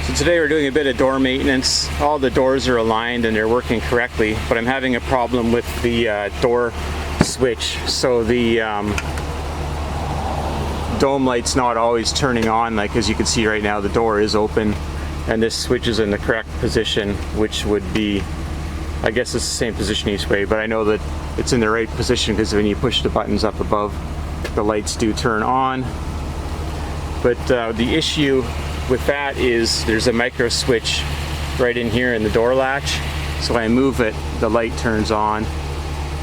So today we're doing a bit of door maintenance. All the doors are aligned and they're working correctly, but I'm having a problem with the door switch. So the dome light's not always turning on. Like as you can see right now, the door is open and this switch is in the correct position, which would be, I guess it's the same position each way, but I know that it's in the right position because when you push the buttons up above, the lights do turn on. But the issue with that is there's a micro switch right in here in the door latch. So when I move it, the light turns on,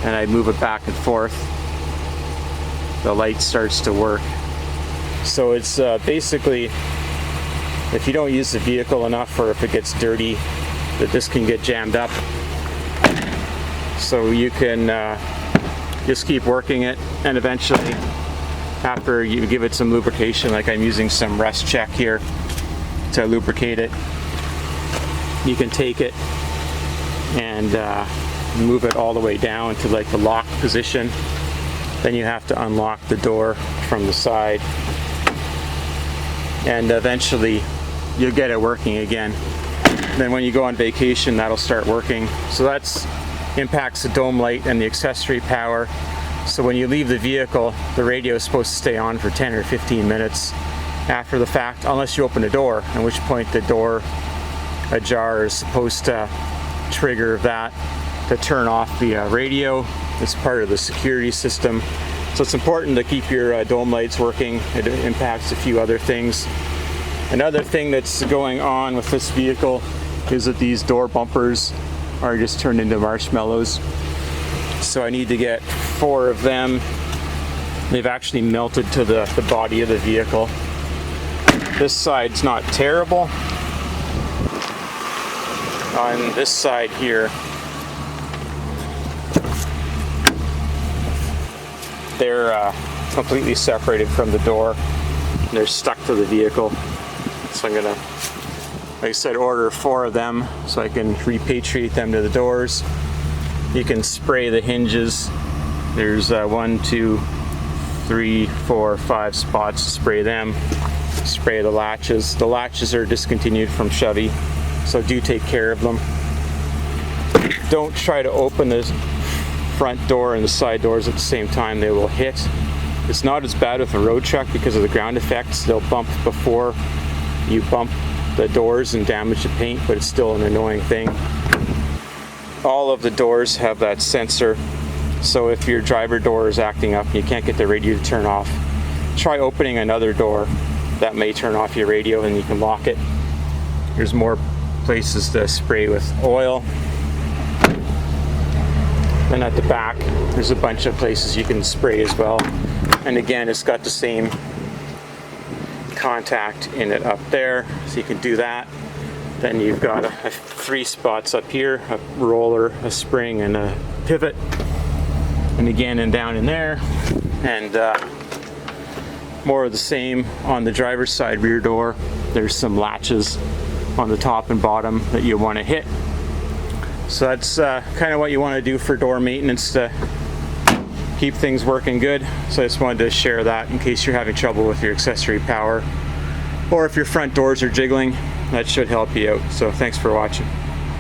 and I move it back and forth, the light starts to work. So it's basically, if you don't use the vehicle enough or if it gets dirty, that this can get jammed up. So you can just keep working it, and eventually after you give it some lubrication, like I'm using some Rust Check here to lubricate it, you can take it and move it all the way down to like the lock position. Then you have to unlock the door from the side, and eventually you'll get it working again. Then when you go on vacation, that'll start working. So that's impacts the dome light and the accessory power. So when you leave the vehicle, the radio is supposed to stay on for 10 or 15 minutes after the fact, unless you open a door, at which point the door ajar is supposed to trigger that to turn off the radio. It's part of the security system. So it's important to keep your dome lights working. It impacts a few other things. Another thing that's going on with this vehicle is that these door bumpers are just turned into marshmallows. So I need to get 4 of them. They've actually melted to the body of the vehicle. This side's not terrible. On this side here, they're completely separated from the door. They're stuck to the vehicle. So I'm gonna, like I said, order 4 of them so I can repatriate them to the doors. You can spray the hinges. There's 1, 2, 3, 4, 5 spots to spray them. Spray the latches. The latches are discontinued from Chevy, so do take care of them. Don't try to open the front door and the side doors at the same time. They will hit. It's not as bad with a road truck because of the ground effects. They'll bump before you bump the doors and damage the paint, but it's still an annoying thing. All of the doors have that sensor, so if your driver door is acting up and you can't get the radio to turn off, try opening another door. That may turn off your radio and you can lock it. There's more places to spray with oil. Then at the back, there's a bunch of places you can spray as well. And again, it's got the same contact in it up there, so you can do that. Then you've got 3 spots up here, a roller, a spring, and a pivot. And again, and down in there. And more of the same on the driver's side rear door. There's some latches on the top and bottom that you want to hit. So that's kind of what you want to do for door maintenance to keep things working good. So I just wanted to share that in case you're having trouble with your accessory power, or if your front doors are jiggling, that should help you out. So thanks for watching.